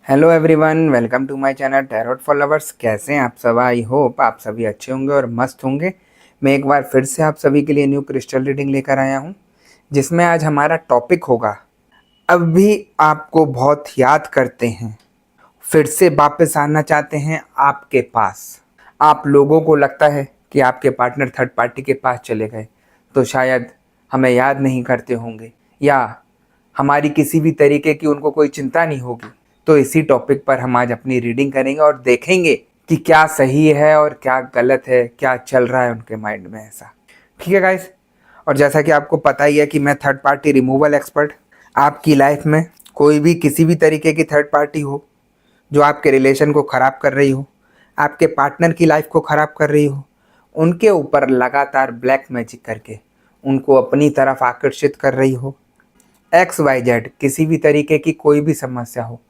Hello everyone, welcome to my channel tarot for lovers. कैसे हैं आप सब? आई होप आप सभी अच्छे होंगे और मस्त होंगे। मैं एक बार फिर से आप सभी के लिए न्यू क्रिस्टल रीडिंग लेकर आया हूं, जिसमें आज हमारा टॉपिक होगा, अब भी आपको बहुत याद करते हैं, फिर से वापस आना चाहते हैं आपके पास। आप लोगों को लगता है कि आपके पार्टनर थर्ड पार्टी के पास चले गए तो शायद हमें याद नहीं करते होंगे, या हमारी किसी भी तरीके की उनको कोई चिंता नहीं होगी। तो इसी टॉपिक पर हम आज अपनी रीडिंग करेंगे और देखेंगे कि क्या सही है और क्या गलत है, क्या चल रहा है उनके माइंड में ऐसा। ठीक है गाइस। और जैसा कि आपको पता ही है कि मैं थर्ड पार्टी रिमूवल एक्सपर्ट। आपकी लाइफ में कोई भी किसी भी तरीके की थर्ड पार्टी हो जो आपके रिलेशन को ख़राब कर रही हो, आपके पार्टनर की लाइफ को ख़राब कर रही हो, उनके ऊपर लगातार ब्लैक मैजिक करके उनको अपनी तरफ आकर्षित कर रही हो, XYZ किसी भी तरीके की कोई भी समस्या हो,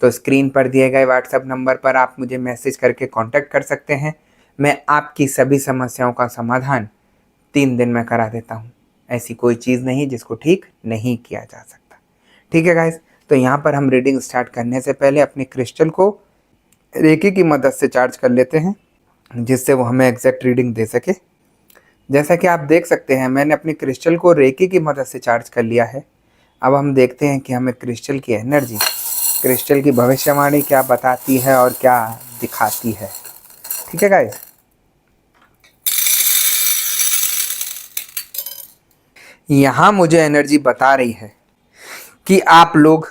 तो स्क्रीन पर दिए गए व्हाट्सएप नंबर पर आप मुझे मैसेज करके कांटेक्ट कर सकते हैं। मैं आपकी सभी समस्याओं का समाधान 3 दिन में करा देता हूँ। ऐसी कोई चीज़ नहीं जिसको ठीक नहीं किया जा सकता। ठीक है गाइस। तो यहाँ पर हम रीडिंग स्टार्ट करने से पहले अपने क्रिस्टल को रेकी की मदद से चार्ज कर लेते हैं, जिससे वो हमें एग्जैक्ट रीडिंग दे सके। जैसा कि आप देख सकते हैं, मैंने अपनी क्रिस्टल को रेकी की मदद से चार्ज कर लिया है। अब हम देखते हैं कि हमें क्रिस्टल की एनर्जी, क्रिस्टल की भविष्यवाणी क्या बताती है और क्या दिखाती है। ठीक है गाइस। यहाँ मुझे एनर्जी बता रही है कि आप लोग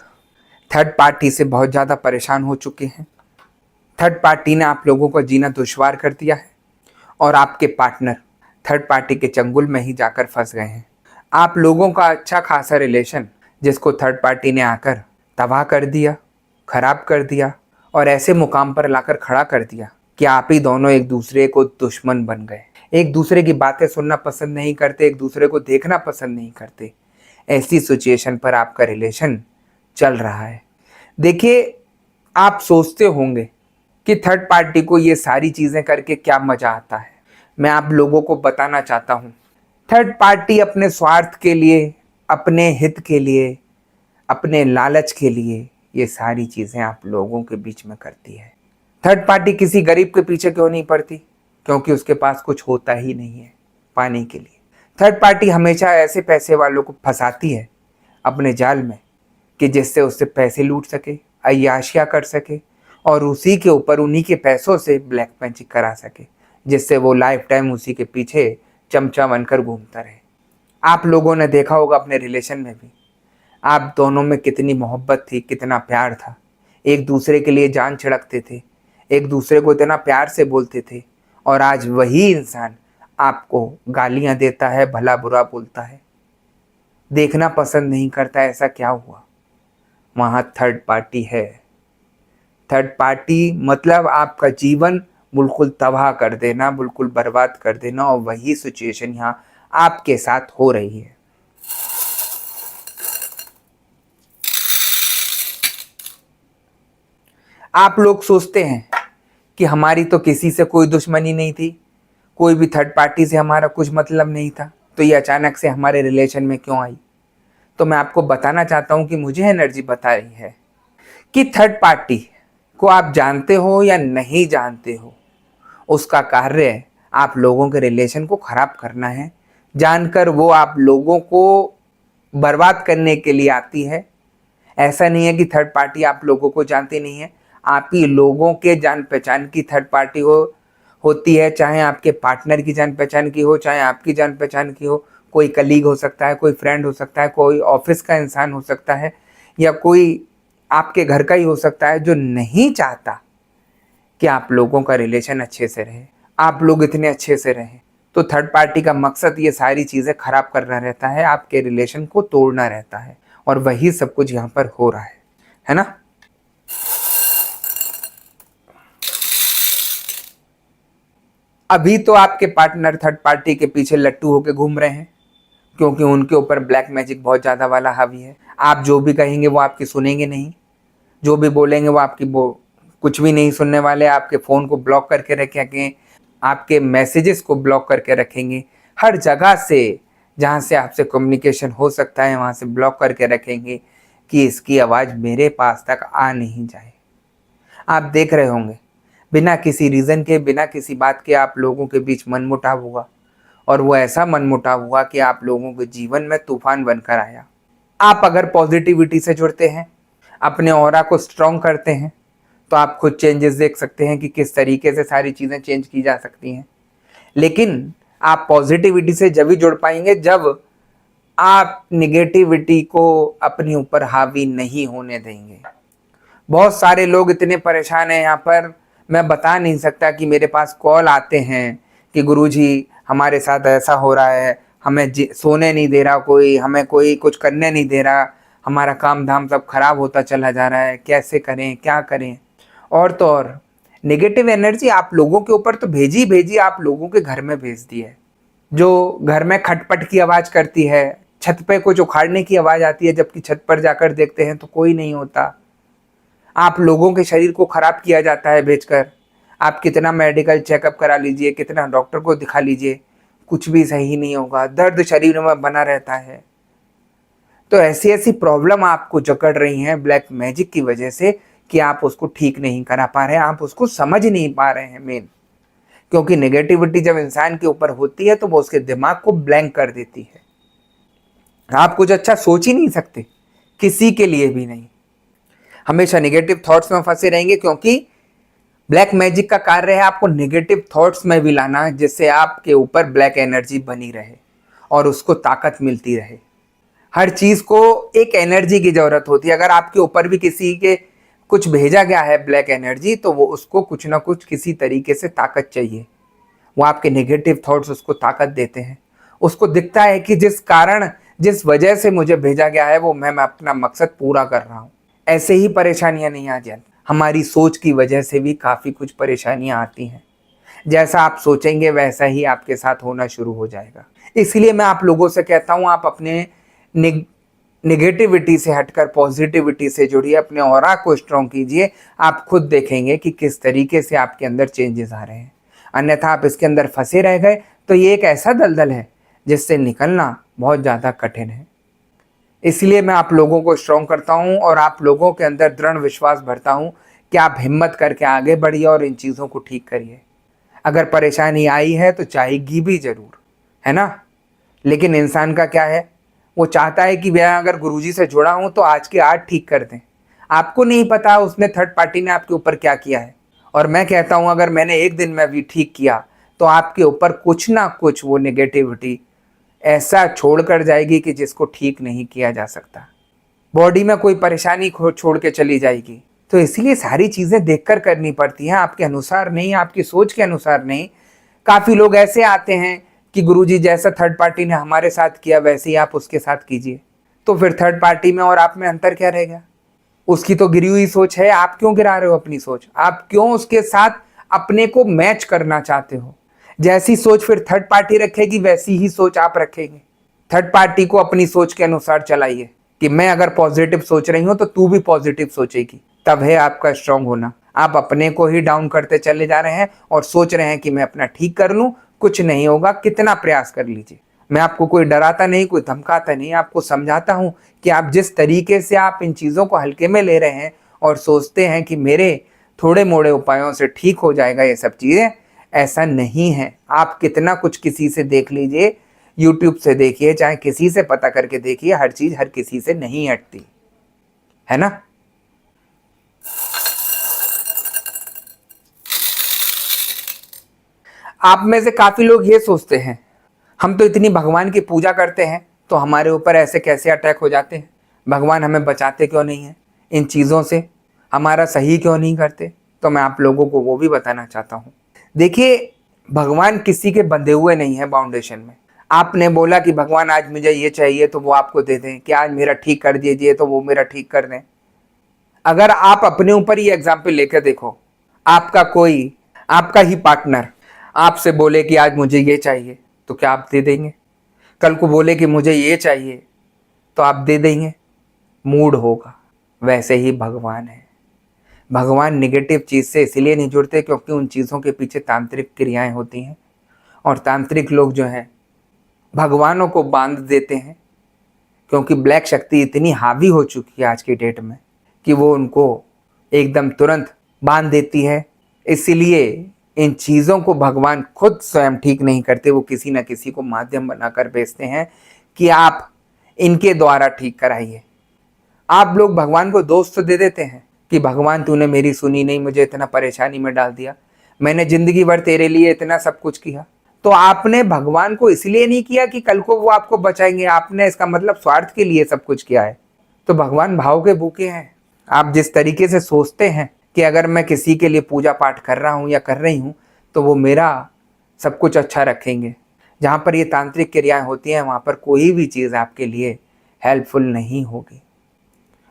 थर्ड पार्टी से बहुत ज़्यादा परेशान हो चुके हैं। थर्ड पार्टी ने आप लोगों को जीना दुश्वार कर दिया है और आपके पार्टनर थर्ड पार्टी के चंगुल में ही जाकर फंस गए हैं। आप लोगों का अच्छा खासा रिलेशन, जिसको थर्ड पार्टी ने आकर तबाह कर दिया, खराब कर दिया और ऐसे मुकाम पर लाकर खड़ा कर दिया कि आप ही दोनों एक दूसरे को दुश्मन बन गए। एक दूसरे की बातें सुनना पसंद नहीं करते, एक दूसरे को देखना पसंद नहीं करते। ऐसी सिचुएशन पर आपका रिलेशन चल रहा है। देखिए, आप सोचते होंगे कि थर्ड पार्टी को ये सारी चीज़ें करके क्या मज़ा आता है। मैं आप लोगों को बताना चाहता हूँ, थर्ड पार्टी अपने स्वार्थ के लिए, अपने हित के लिए, अपने लालच के लिए ये सारी चीज़ें आप लोगों के बीच में करती है। थर्ड पार्टी किसी गरीब के पीछे क्यों नहीं पड़ती? क्योंकि उसके पास कुछ होता ही नहीं है पाने के लिए। थर्ड पार्टी हमेशा ऐसे पैसे वालों को फंसाती है अपने जाल में कि जिससे उससे पैसे लूट सके, अय्याशियाँ कर सके और उसी के ऊपर उन्हीं के पैसों से ब्लैक मैजिक करा सके, जिससे वो लाइफ टाइम उसी के पीछे चमचा बनकर घूमता रहे। आप लोगों ने देखा होगा अपने रिलेशन में भी, आप दोनों में कितनी मोहब्बत थी, कितना प्यार था। एक दूसरे के लिए जान छिड़कते थे, एक दूसरे को इतना प्यार से बोलते थे, और आज वही इंसान आपको गालियां देता है, भला बुरा बोलता है, देखना पसंद नहीं करता। ऐसा क्या हुआ? वहाँ थर्ड पार्टी है। थर्ड पार्टी मतलब आपका जीवन बिल्कुल तबाह कर देना, बिल्कुल बर्बाद कर देना, और वही सिचुएशन यहाँ आपके साथ हो रही है। आप लोग सोचते हैं कि हमारी तो किसी से कोई दुश्मनी नहीं थी, कोई भी थर्ड पार्टी से हमारा कुछ मतलब नहीं था, तो ये अचानक से हमारे रिलेशन में क्यों आई? तो मैं आपको बताना चाहता हूँ कि मुझे एनर्जी बता रही है कि थर्ड पार्टी को आप जानते हो या नहीं जानते हो, उसका कार्य आप लोगों के रिलेशन को खराब करना है। जानकर वो आप लोगों को बर्बाद करने के लिए आती है। ऐसा नहीं है कि थर्ड पार्टी आप लोगों को जानती नहीं है, आप ही लोगों के जान पहचान की थर्ड पार्टी होती है। चाहे आपके पार्टनर की जान पहचान की हो, चाहे आपकी जान पहचान की हो, कोई कलीग हो सकता है, कोई फ्रेंड हो सकता है, कोई ऑफिस का इंसान हो सकता है, या कोई आपके घर का ही हो सकता है, जो नहीं चाहता कि आप लोगों का रिलेशन अच्छे से रहे, आप लोग इतने अच्छे से रहें। तो थर्ड पार्टी का मकसद ये सारी चीज़ें खराब करना रहता है, आपके रिलेशन को तोड़ना रहता है, और वही सब कुछ यहाँ पर हो रहा है ना। अभी तो आपके पार्टनर थर्ड पार्टी के पीछे लट्टू होके घूम रहे हैं, क्योंकि उनके ऊपर ब्लैक मैजिक बहुत ज़्यादा वाला हावी है। आप जो भी कहेंगे वो आपकी सुनेंगे नहीं, जो भी बोलेंगे वो आपकी कुछ भी नहीं सुनने वाले। आपके फ़ोन को ब्लॉक करके रखेंगे, आपके मैसेजेस को ब्लॉक करके रखेंगे, हर जगह से जहाँ से आपसे कम्युनिकेशन हो सकता है वहाँ से ब्लॉक करके रखेंगे कि इसकी आवाज़ मेरे पास तक आ नहीं जाए। आप देख रहे होंगे बिना किसी रीज़न के, बिना किसी बात के आप लोगों के बीच मनमुटाव हुआ, और वो ऐसा मनमुटाव हुआ कि आप लोगों के जीवन में तूफान बनकर आया। आप अगर पॉजिटिविटी से जुड़ते हैं, अपने ऑरा को स्ट्रॉन्ग करते हैं, तो आप खुद चेंजेस देख सकते हैं कि किस तरीके से सारी चीज़ें चेंज की जा सकती हैं। लेकिन आप पॉजिटिविटी से जब भी जुड़ पाएंगे जब आप निगेटिविटी को अपने ऊपर हावी नहीं होने देंगे। बहुत सारे लोग इतने परेशान हैं यहाँ पर, मैं बता नहीं सकता कि मेरे पास कॉल आते हैं कि गुरुजी हमारे साथ ऐसा हो रहा है, हमें सोने नहीं दे रहा कोई, हमें कोई कुछ करने नहीं दे रहा, हमारा काम धाम सब खराब होता चला जा रहा है, कैसे करें, क्या करें। और तो और नेगेटिव एनर्जी आप लोगों के ऊपर तो भेजी भेजी आप लोगों के घर में भेज दी है। जो घर में खटपट की आवाज़ करती है, छत पे कुछ उखाड़ने की आवाज़ आती है, जबकि छत पर जाकर देखते हैं तो कोई नहीं होता। आप लोगों के शरीर को खराब किया जाता है भेजकर। आप कितना मेडिकल चेकअप करा लीजिए, कितना डॉक्टर को दिखा लीजिए, कुछ भी सही नहीं होगा, दर्द शरीर में बना रहता है। तो ऐसी ऐसी प्रॉब्लम आपको जकड़ रही हैं ब्लैक मैजिक की वजह से कि आप उसको ठीक नहीं करा पा रहे हैं, आप उसको समझ नहीं पा रहे हैं मेन। क्योंकि नेगेटिविटी जब इंसान के ऊपर होती है तो वो उसके दिमाग को ब्लैंक कर देती है। आप कुछ अच्छा सोच ही नहीं सकते, किसी के लिए भी नहीं। हमेशा नेगेटिव थॉट्स में फंसे रहेंगे, क्योंकि ब्लैक मैजिक का कार्य है आपको नेगेटिव थॉट्स में भी लाना, जिससे आपके ऊपर ब्लैक एनर्जी बनी रहे और उसको ताकत मिलती रहे। हर चीज़ को एक एनर्जी की ज़रूरत होती है। अगर आपके ऊपर भी किसी के कुछ भेजा गया है ब्लैक एनर्जी, तो वो उसको कुछ ना कुछ किसी तरीके से ताकत चाहिए। वो आपके नेगेटिव थॉट्स उसको ताकत देते हैं। उसको दिखता है कि जिस कारण, जिस वजह से मुझे भेजा गया है वो मैं अपना मकसद पूरा कर रहा हूँ। ऐसे ही परेशानियाँ नहीं आ जाती, हमारी सोच की वजह से भी काफ़ी कुछ परेशानियाँ आती हैं। जैसा आप सोचेंगे वैसा ही आपके साथ होना शुरू हो जाएगा। इसलिए मैं आप लोगों से कहता हूँ, आप अपने नेगेटिविटी से हटकर पॉजिटिविटी से जुड़िए, अपने ऑरा को स्ट्रॉन्ग कीजिए। आप खुद देखेंगे कि किस तरीके से आपके अंदर चेंजेस आ रहे हैं। अन्यथा आप इसके अंदर फंसे रह गए तो ये एक ऐसा दलदल है जिससे निकलना बहुत ज़्यादा कठिन है। इसलिए मैं आप लोगों को स्ट्रॉन्ग करता हूँ और आप लोगों के अंदर दृढ़ विश्वास भरता हूँ कि आप हिम्मत करके आगे बढ़िए और इन चीज़ों को ठीक करिए। अगर परेशानी आई है तो चाहेगी भी ज़रूर, है ना। लेकिन इंसान का क्या है, वो चाहता है कि मैं अगर गुरुजी से जुड़ा हूँ तो आज के आज ठीक कर दें। आपको नहीं पता उसने, थर्ड पार्टी ने आपके ऊपर क्या किया है। और मैं कहता हूँ अगर मैंने एक दिन में भी ठीक किया तो आपके ऊपर कुछ ना कुछ वो नेगेटिविटी ऐसा छोड़ कर जाएगी कि जिसको ठीक नहीं किया जा सकता। बॉडी में कोई परेशानी छोड़ के चली जाएगी। तो इसलिए सारी चीज़ें देखकर करनी पड़ती हैं, आपके अनुसार नहीं, आपकी सोच के अनुसार नहीं। काफ़ी लोग ऐसे आते हैं कि गुरुजी जैसा थर्ड पार्टी ने हमारे साथ किया वैसे ही आप उसके साथ कीजिए। तो फिर थर्ड पार्टी में और आप में अंतर क्या रहेगा। उसकी तो गिरी हुई सोच है, आप क्यों गिरा रहे हो अपनी सोच। आप क्यों उसके साथ अपने को मैच करना चाहते हो। जैसी सोच फिर थर्ड पार्टी रखेगी वैसी ही सोच आप रखेंगे। थर्ड पार्टी को अपनी सोच के अनुसार चलाइए कि मैं अगर पॉजिटिव सोच रही हूँ तो तू भी पॉजिटिव सोचेगी, तब है आपका स्ट्रांग होना। आप अपने को ही डाउन करते चले जा रहे हैं और सोच रहे हैं कि मैं अपना ठीक कर लूँ, कुछ नहीं होगा, कितना प्रयास कर लीजिए। मैं आपको कोई डराता नहीं, कोई धमकाता नहीं, आपको समझाता हूँ कि आप जिस तरीके से आप इन चीज़ों को हल्के में ले रहे हैं और सोचते हैं कि मेरे थोड़े मोड़े उपायों से ठीक हो जाएगा ये सब चीज़ें, ऐसा नहीं है। आप कितना कुछ किसी से देख लीजिए, यूट्यूब से देखिए, चाहे किसी से पता करके देखिए, हर चीज़ हर किसी से नहीं हटती है ना। आप में से काफ़ी लोग ये सोचते हैं हम तो इतनी भगवान की पूजा करते हैं तो हमारे ऊपर ऐसे कैसे अटैक हो जाते हैं, भगवान हमें बचाते क्यों नहीं हैं इन चीज़ों से, हमारा सही क्यों नहीं करते। तो मैं आप लोगों को वो भी बताना चाहता हूँ। देखिए, भगवान किसी के बंधे हुए नहीं है बाउंडेशन में। आपने बोला कि भगवान आज मुझे ये चाहिए तो वो आपको दे दें, कि आज मेरा ठीक कर दीजिए तो वो मेरा ठीक कर दें। अगर आप अपने ऊपर ही एग्जाम्पल लेकर देखो, आपका ही पार्टनर आपसे बोले कि आज मुझे ये चाहिए तो क्या आप दे देंगे। कल को बोले कि मुझे ये चाहिए तो आप दे देंगे। मूड होगा। वैसे ही भगवान है। भगवान नेगेटिव चीज़ से इसलिए नहीं जुड़ते क्योंकि उन चीज़ों के पीछे तांत्रिक क्रियाएं होती हैं और तांत्रिक लोग जो हैं भगवानों को बांध देते हैं, क्योंकि ब्लैक शक्ति इतनी हावी हो चुकी है आज की डेट में कि वो उनको एकदम तुरंत बांध देती है। इसीलिए इन चीज़ों को भगवान खुद स्वयं ठीक नहीं करते, वो किसी न किसी को माध्यम बनाकर भेजते हैं कि आप इनके द्वारा ठीक कराइए। आप लोग भगवान को दोष तो दे देते हैं कि भगवान तूने मेरी सुनी नहीं, मुझे इतना परेशानी में डाल दिया, मैंने जिंदगी भर तेरे लिए इतना सब कुछ किया। तो आपने भगवान को इसलिए नहीं किया कि कल को वो आपको बचाएंगे, आपने इसका मतलब स्वार्थ के लिए सब कुछ किया है। तो भगवान भाव के भूखे हैं। आप जिस तरीके से सोचते हैं कि अगर मैं किसी के लिए पूजा पाठ कर रहा हूँ या कर रही हूँ तो वो मेरा सब कुछ अच्छा रखेंगे, जहाँ पर ये तांत्रिक क्रियाएं होती हैं वहाँ पर कोई भी चीज़ आपके लिए हेल्पफुल नहीं होगी।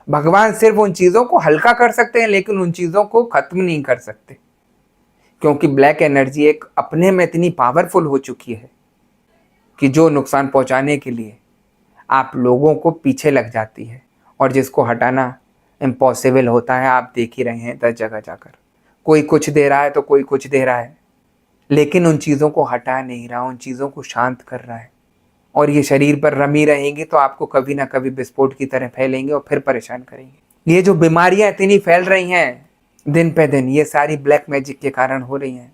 भगवान सिर्फ उन चीज़ों को हल्का कर सकते हैं लेकिन उन चीज़ों को खत्म नहीं कर सकते, क्योंकि ब्लैक एनर्जी एक अपने में इतनी पावरफुल हो चुकी है कि जो नुकसान पहुंचाने के लिए आप लोगों को पीछे लग जाती है और जिसको हटाना इम्पॉसिबल होता है। आप देख ही रहे हैं 10 जगह जाकर कोई कुछ दे रहा है तो कोई कुछ दे रहा है, लेकिन उन चीज़ों को हटा नहीं रहा, उन चीज़ों को शांत कर रहा है। और ये शरीर पर रमी रहेंगी तो आपको कभी ना कभी विस्फोट की तरह फैलेंगे और फिर परेशान करेंगे। ये जो बीमारियां इतनी फैल रही हैं दिन पे दिन, ये सारी ब्लैक मैजिक के कारण हो रही हैं।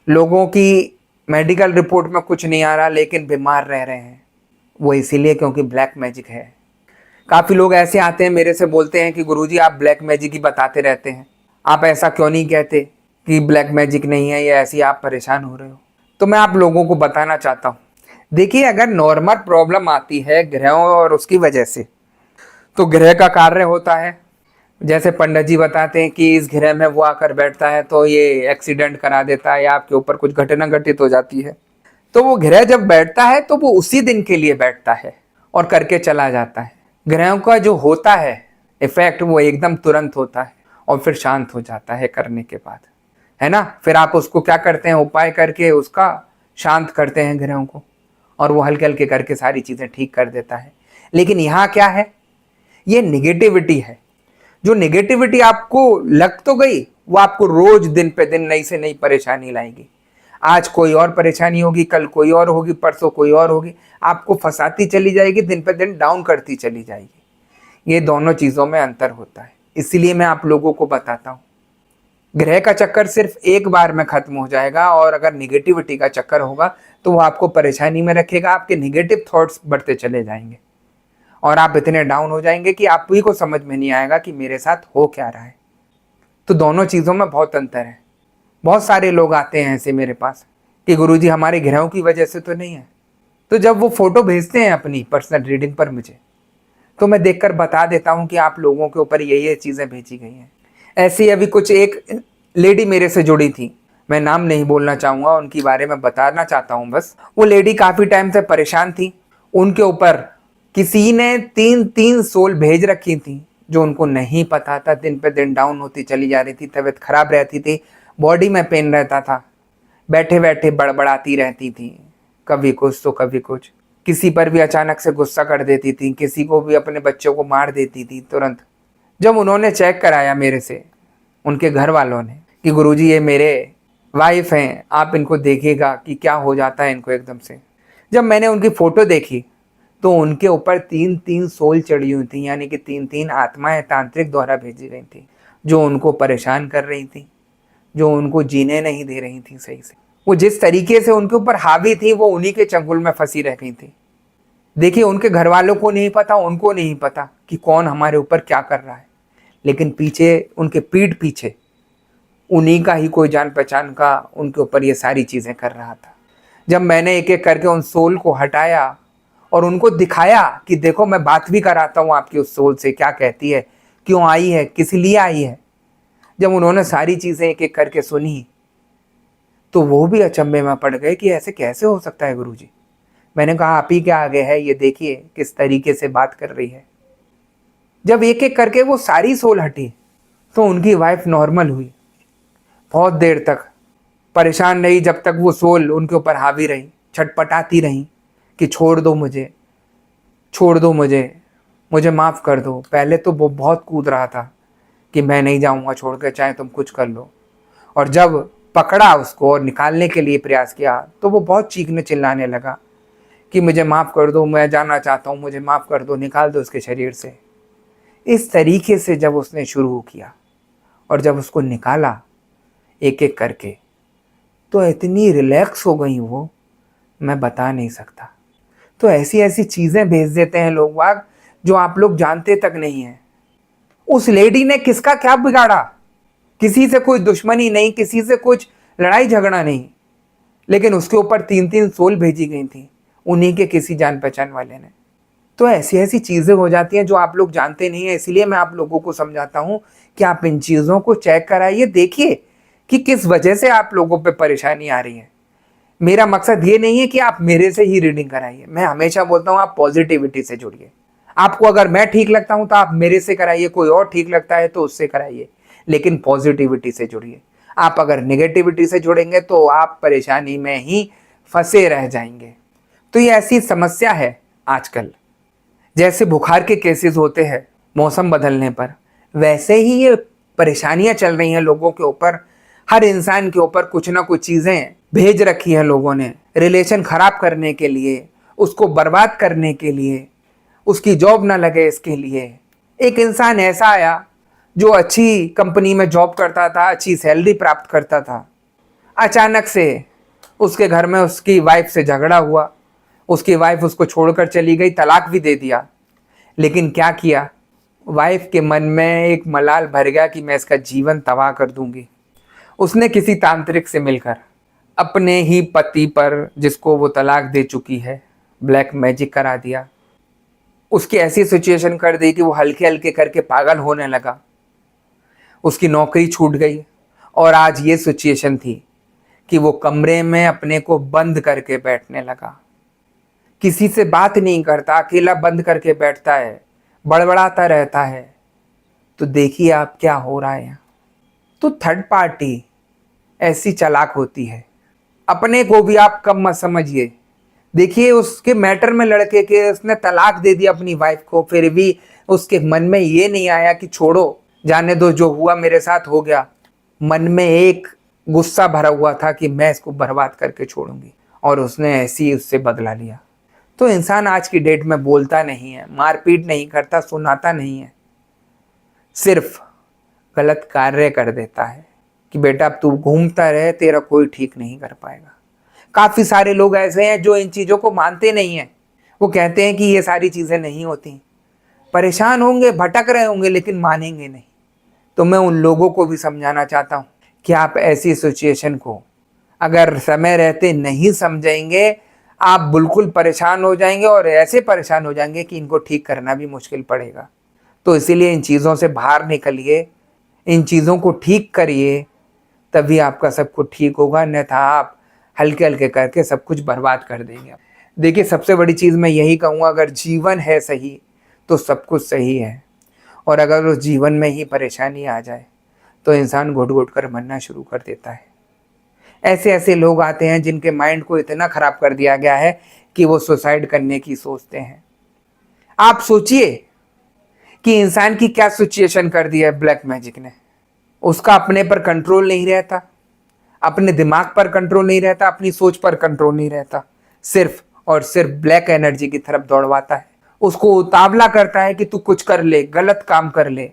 लोगों की मेडिकल रिपोर्ट में कुछ नहीं आ रहा लेकिन बीमार रह रहे हैं, वो इसीलिए क्योंकि ब्लैक मैजिक है। काफ़ी लोग ऐसे आते हैं मेरे से बोलते हैं कि गुरुजी आप ब्लैक मैजिक ही बताते रहते हैं, आप ऐसा क्यों नहीं कहते कि ब्लैक मैजिक नहीं है या ऐसे आप परेशान हो रहे हो। तो मैं आप लोगों को बताना चाहता हूँ, देखिए अगर नॉर्मल प्रॉब्लम आती है ग्रहों और उसकी वजह से, तो ग्रह का कार्य होता है। जैसे पंडित जी बताते हैं कि इस ग्रह में वो आकर बैठता है तो ये एक्सीडेंट करा देता है या आपके ऊपर कुछ घटना घटित हो जाती है। तो वो ग्रह जब बैठता है तो वो उसी दिन के लिए बैठता है और करके चला जाता है। ग्रहों का जो होता है इफेक्ट वो एकदम तुरंत होता है और फिर शांत हो जाता है करने के बाद, है ना। फिर आप उसको क्या करते हैं, उपाय करके उसका शांत करते हैं ग्रहों को, और वो हल्के हल्के करके सारी चीज़ें ठीक कर देता है। लेकिन यहाँ क्या है, ये निगेटिविटी है। जो निगेटिविटी आपको लग तो गई वो आपको रोज दिन पे दिन नई से नई परेशानी लाएगी। आज कोई और परेशानी होगी, कल कोई और होगी, परसों कोई और होगी, आपको फंसाती चली जाएगी, दिन पे दिन डाउन करती चली जाएगी। ये दोनों चीज़ों में अंतर होता है। इसीलिए मैं आप लोगों को बताता हूँ, ग्रह का चक्कर सिर्फ एक बार में खत्म हो जाएगा, और अगर निगेटिविटी का चक्कर होगा तो वो आपको परेशानी में रखेगा। आपके निगेटिव थॉट्स बढ़ते चले जाएंगे और आप इतने डाउन हो जाएंगे कि आप ही को समझ में नहीं आएगा कि मेरे साथ हो क्या रहा है। तो दोनों चीज़ों में बहुत अंतर है। बहुत सारे लोग आते हैं ऐसे मेरे पास कि गुरुजी हमारे ग्रहों की वजह से तो नहीं है। तो जब वो फोटो भेजते हैं अपनी पर्सनल रीडिंग पर मुझे, तो मैं देखकर बता देता हूँ कि आप लोगों के ऊपर ये चीज़ें भेजी गई हैं। ऐसी अभी कुछ एक लेडी मेरे से जुड़ी थी, मैं नाम नहीं बोलना चाहूँगा, उनके बारे में बताना चाहता हूँ बस। वो लेडी काफ़ी टाइम से परेशान थी। उनके ऊपर किसी ने 3 सोल भेज रखी थी जो उनको नहीं पता था। दिन पे दिन डाउन होती चली जा रही थी, तबीयत खराब रहती थी, बॉडी में पेन रहता था, बैठे बैठे बड़बड़ाती रहती थी, कभी कुछ तो कभी कुछ, किसी पर भी अचानक से गुस्सा कर देती थी, किसी को भी अपने बच्चों को मार देती थी तुरंत। जब उन्होंने चेक कराया मेरे से, उनके घर वालों ने, कि गुरुजी ये मेरे वाइफ हैं, आप इनको देखिएगा कि क्या हो जाता है इनको एकदम से। जब मैंने उनकी फ़ोटो देखी तो उनके ऊपर 3 सोल चढ़ी हुई थी, यानी कि 3 आत्माएं तांत्रिक द्वारा भेजी गई थी जो उनको परेशान कर रही थी, जो उनको जीने नहीं दे रही थी सही से। वो जिस तरीके से उनके ऊपर हावी थी वो उन्हीं के चंगुल में फंसी रह गई थी। देखिए उनके घर वालों को नहीं पता, उनको नहीं पता कि कौन हमारे ऊपर क्या कर रहा है, लेकिन पीछे उनके पीठ पीछे उन्हीं का ही कोई जान पहचान का उनके ऊपर ये सारी चीज़ें कर रहा था। जब मैंने एक एक करके उन सोल को हटाया और उनको दिखाया कि देखो मैं बात भी कराता हूँ आपकी उस सोल से, क्या कहती है, क्यों आई है, किस लिए आई है, जब उन्होंने सारी चीज़ें एक एक करके सुनी तो वो भी अचंभे में पड़ गए कि ऐसे कैसे हो सकता है गुरुजी। मैंने कहा आप ही के आगे है, ये देखिए किस तरीके से बात कर रही है। जब एक एक करके वो सारी सोल हटी तो उनकी वाइफ नॉर्मल हुई। बहुत देर तक परेशान रही, जब तक वो सोल उनके ऊपर हावी रही, छटपटाती रही कि छोड़ दो मुझे, छोड़ दो मुझे माफ़ कर दो। पहले तो वो बहुत कूद रहा था कि मैं नहीं जाऊंगा छोड़ कर, चाहे तुम कुछ कर लो। और जब पकड़ा उसको और निकालने के लिए प्रयास किया तो वो बहुत चीखने चिल्लाने लगा कि मुझे माफ़ कर दो, मैं जाना चाहता हूँ, मुझे माफ़ कर दो, निकाल दो उसके शरीर से। इस तरीके से जब उसने शुरू किया और जब उसको निकाला एक एक करके, तो इतनी रिलैक्स हो गई वो, मैं बता नहीं सकता। तो ऐसी ऐसी चीज़ें भेज देते हैं लोग वाग जो आप लोग जानते तक नहीं हैं। उस लेडी ने किसका क्या बिगाड़ा? किसी से कोई दुश्मनी नहीं, किसी से कुछ लड़ाई झगड़ा नहीं, लेकिन उसके ऊपर 3-3 सोल भेजी गई थी उन्हीं के किसी जान पहचान वाले ने। तो ऐसी ऐसी चीज़ें हो जाती हैं जो आप लोग जानते नहीं हैं। इसलिए मैं आप लोगों को समझाता हूं कि आप इन चीज़ों को चेक कराइए, देखिए कि किस वजह से आप लोगों पे परेशानी आ रही है। मेरा मकसद ये नहीं है कि आप मेरे से ही रीडिंग कराइए। मैं हमेशा बोलता हूँ आप पॉजिटिविटी से जुड़िए। आपको अगर मैं ठीक लगता हूं तो आप मेरे से कराइए, कोई और ठीक लगता है तो उससे कराइए, लेकिन पॉजिटिविटी से जुड़िए। आप अगर नेगेटिविटी से जुड़ेंगे तो आप परेशानी में ही फंसे रह जाएंगे। तो ये ऐसी समस्या है आजकल। जैसे बुखार के केसेस होते हैं मौसम बदलने पर, वैसे ही ये परेशानियां चल रही हैं लोगों के ऊपर। हर इंसान के ऊपर कुछ ना कुछ चीज़ें भेज रखी हैं लोगों ने, रिलेशन खराब करने के लिए, उसको बर्बाद करने के लिए, उसकी जॉब ना लगे इसके लिए। एक इंसान ऐसा आया जो अच्छी कंपनी में जॉब करता था, अच्छी सैलरी प्राप्त करता था, अचानक से उसके घर में उसकी वाइफ से झगड़ा हुआ, उसकी वाइफ उसको छोड़कर चली गई, तलाक भी दे दिया। लेकिन क्या किया, वाइफ के मन में एक मलाल भर गया कि मैं इसका जीवन तबाह कर दूंगी। उसने किसी तांत्रिक से मिलकर अपने ही पति पर, जिसको वो तलाक दे चुकी है, ब्लैक मैजिक करा दिया। उसकी ऐसी सिचुएशन कर दी कि वो हल्के हल्के करके पागल होने लगा। उसकी नौकरी छूट गई और आज ये सिचुएशन थी कि वो कमरे में अपने को बंद करके बैठने लगा, किसी से बात नहीं करता, अकेला बंद करके बैठता है, बड़बड़ाता रहता है। तो देखिए आप क्या हो रहा है यहाँ। तो थर्ड पार्टी ऐसी चालाक होती है। अपने को भी आप कम मत समझिए। देखिए उसके मैटर में लड़के के उसने तलाक दे दिया अपनी वाइफ को, फिर भी उसके मन में ये नहीं आया कि छोड़ो जाने दो, जो हुआ मेरे साथ हो गया। मन में एक गुस्सा भरा हुआ था कि मैं इसको बर्बाद करके छोड़ूंगी, और उसने ऐसे ही उससे बदला लिया। तो इंसान आज की डेट में बोलता नहीं है, मारपीट नहीं करता, सुनाता नहीं है, सिर्फ गलत कार्य कर देता है कि बेटा अब तू घूमता रहे, तेरा कोई ठीक नहीं कर पाएगा। काफ़ी सारे लोग ऐसे हैं जो इन चीज़ों को मानते नहीं हैं। वो कहते हैं कि ये सारी चीज़ें नहीं होती, परेशान होंगे, भटक रहे होंगे, लेकिन मानेंगे नहीं। तो मैं उन लोगों को भी समझाना चाहता हूँ कि आप ऐसी सिचुएशन को अगर समय रहते नहीं समझेंगे, आप बिल्कुल परेशान हो जाएंगे, और ऐसे परेशान हो जाएंगे कि इनको ठीक करना भी मुश्किल पड़ेगा। तो इसीलिए इन चीज़ों से बाहर निकलिए, इन चीज़ों को ठीक करिए, तभी आपका सब कुछ ठीक होगा। अन्यथा आप हल्के हल्के करके सब कुछ बर्बाद कर देंगे। देखिए सबसे बड़ी चीज़ मैं यही कहूँगा, अगर जीवन है सही तो सब कुछ सही है, और अगर उस जीवन में ही परेशानी आ जाए तो इंसान घुट घुट कर मरना शुरू कर देता है। ऐसे ऐसे लोग आते हैं जिनके माइंड को इतना ख़राब कर दिया गया है कि वो सुसाइड करने की सोचते हैं। आप सोचिए कि इंसान की क्या सिचुएशन कर दी है ब्लैक मैजिक ने। उसका अपने पर कंट्रोल नहीं रहता, अपने दिमाग पर कंट्रोल नहीं रहता, अपनी सोच पर कंट्रोल नहीं रहता, सिर्फ और सिर्फ ब्लैक एनर्जी की तरफ दौड़वाता है। उसको उतावला करता है कि तू कुछ कर ले, गलत काम कर ले,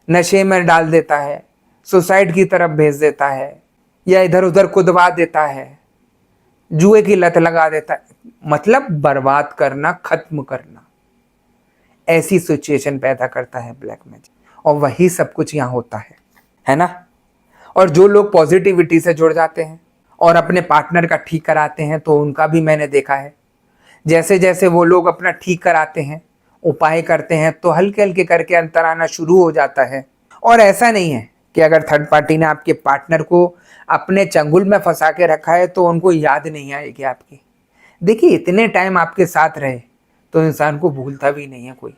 नशे में डाल देता है, सुसाइड की तरफ भेज देता है, या इधर उधर कुदवा देता है, जुए की लत लगा देता है। मतलब बर्बाद करना, खत्म करना, ऐसी सिचुएशन पैदा करता है ब्लैक मैजिक, और वही सब कुछ यहाँ होता है ना। और जो लोग पॉजिटिविटी से जुड़ जाते हैं और अपने पार्टनर का ठीक कराते हैं, तो उनका भी मैंने देखा है, जैसे जैसे वो लोग अपना ठीक कराते हैं, उपाय करते हैं, तो हल्के हल्के करके अंतर आना शुरू हो जाता है। और ऐसा नहीं है कि अगर थर्ड पार्टी ने आपके पार्टनर को अपने चंगुल में फंसा के रखा है तो उनको याद नहीं आएगी आपकी। देखिए इतने टाइम आपके साथ रहे तो इंसान को भूलता भी नहीं है कोई,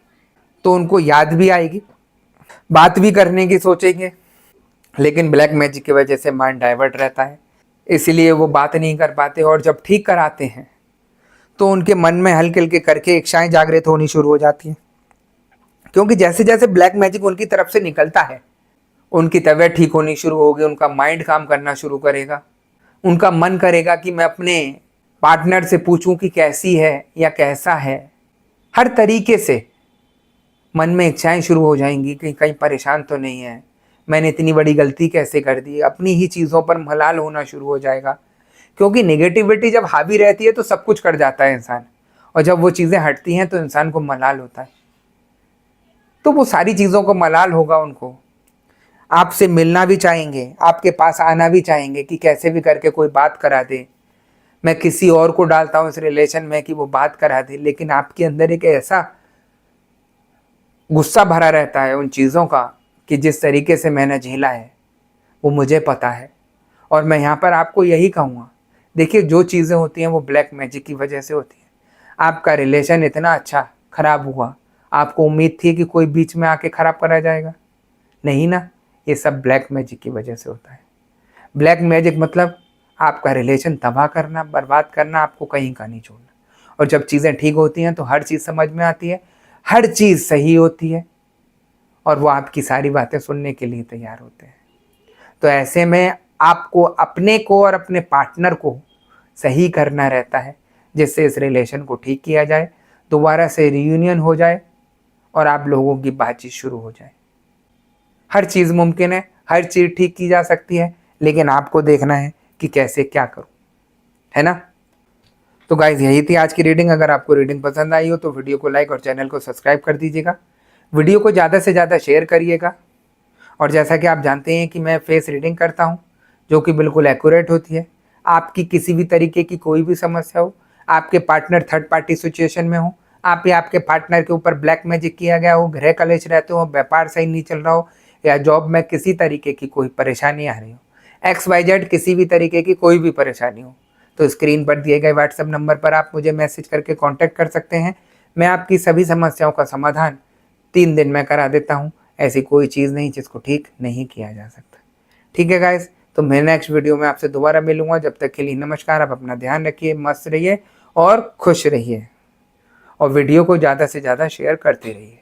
तो उनको याद भी आएगी, बात भी करने की सोचेंगे, लेकिन ब्लैक मैजिक की वजह से माइंड डाइवर्ट रहता है, इसलिए वो बात नहीं कर पाते। और जब ठीक कराते हैं तो उनके मन में हल्के हल्के करके इच्छाएं जागृत होनी शुरू हो जाती हैं, क्योंकि जैसे जैसे ब्लैक मैजिक उनकी तरफ से निकलता है, उनकी तबीयत ठीक होनी शुरू होगी, उनका माइंड काम करना शुरू करेगा, उनका मन करेगा कि मैं अपने पार्टनर से पूछूं कि कैसी है या कैसा है। हर तरीके से मन में इच्छाएं शुरू हो जाएंगी कि कहीं परेशान तो नहीं है, मैंने इतनी बड़ी गलती कैसे कर दी, अपनी ही चीज़ों पर मलाल होना शुरू हो जाएगा। क्योंकि नेगेटिविटी जब हावी रहती है तो सब कुछ कर जाता है इंसान, और जब वो चीज़ें हटती हैं तो इंसान को मलाल होता है। तो वो सारी चीज़ों को मलाल होगा, उनको आपसे मिलना भी चाहेंगे, आपके पास आना भी चाहेंगे कि कैसे भी करके कोई बात करा दे, मैं किसी और को डालता हूँ इस रिलेशन में कि वो बात करा दे। लेकिन आपके अंदर एक ऐसा गुस्सा भरा रहता है उन चीज़ों का कि जिस तरीके से मैंने झेला है वो मुझे पता है। और मैं यहाँ पर आपको यही कहूँगा, देखिए जो चीज़ें होती हैं वो ब्लैक मैजिक की वजह से होती हैं। आपका रिलेशन इतना अच्छा खराब हुआ, आपको उम्मीद थी कि कोई बीच में आके ख़राब करा जाएगा? नहीं ना, ये सब ब्लैक मैजिक की वजह से होता है। ब्लैक मैजिक मतलब आपका रिलेशन तबाह करना, बर्बाद करना, आपको कहीं का नहीं छोड़ना। और जब चीज़ें ठीक होती हैं तो हर चीज़ समझ में आती है, हर चीज़ सही होती है, और वो आपकी सारी बातें सुनने के लिए तैयार होते हैं। तो ऐसे में आपको अपने को और अपने पार्टनर को सही करना रहता है, जिससे इस रिलेशन को ठीक किया जाए, दोबारा से रियूनियन हो जाए और आप लोगों की बातचीत शुरू हो जाए। हर चीज़ मुमकिन है, हर चीज़ ठीक की जा सकती है, लेकिन आपको देखना है कि कैसे क्या करूं, है ना। तो गाइज यही थी आज की रीडिंग। अगर आपको रीडिंग पसंद आई हो तो वीडियो को लाइक और चैनल को सब्सक्राइब कर दीजिएगा। वीडियो को ज़्यादा से ज़्यादा शेयर करिएगा। और जैसा कि आप जानते हैं कि मैं फेस रीडिंग करता हूं, जो कि बिल्कुल एक्यूरेट होती है। आपकी किसी भी तरीके की कोई भी समस्या हो, आपके पार्टनर थर्ड पार्टी सिचुएशन में हो, आप या आपके पार्टनर के ऊपर ब्लैक मैजिक किया गया हो, गृह कलेश रहते हो, व्यापार सही नहीं चल रहा हो, या जॉब में किसी तरीके की कोई परेशानी आ रही हो, XYZ किसी भी तरीके की कोई भी परेशानी हो, तो स्क्रीन पर दिए गए व्हाट्सएप नंबर पर आप मुझे मैसेज करके कांटेक्ट कर सकते हैं। मैं आपकी सभी समस्याओं का समाधान 3 दिन में करा देता हूं। ऐसी कोई चीज़ नहीं जिसको ठीक नहीं किया जा सकता। ठीक है गाइस, तो मैं नेक्स्ट वीडियो में आपसे दोबारा मिलूंगा। जब तक के लिए नमस्कार। आप अपना ध्यान रखिए, मस्त रहिए और खुश रहिए, और वीडियो को ज़्यादा से ज़्यादा शेयर करते रहिए।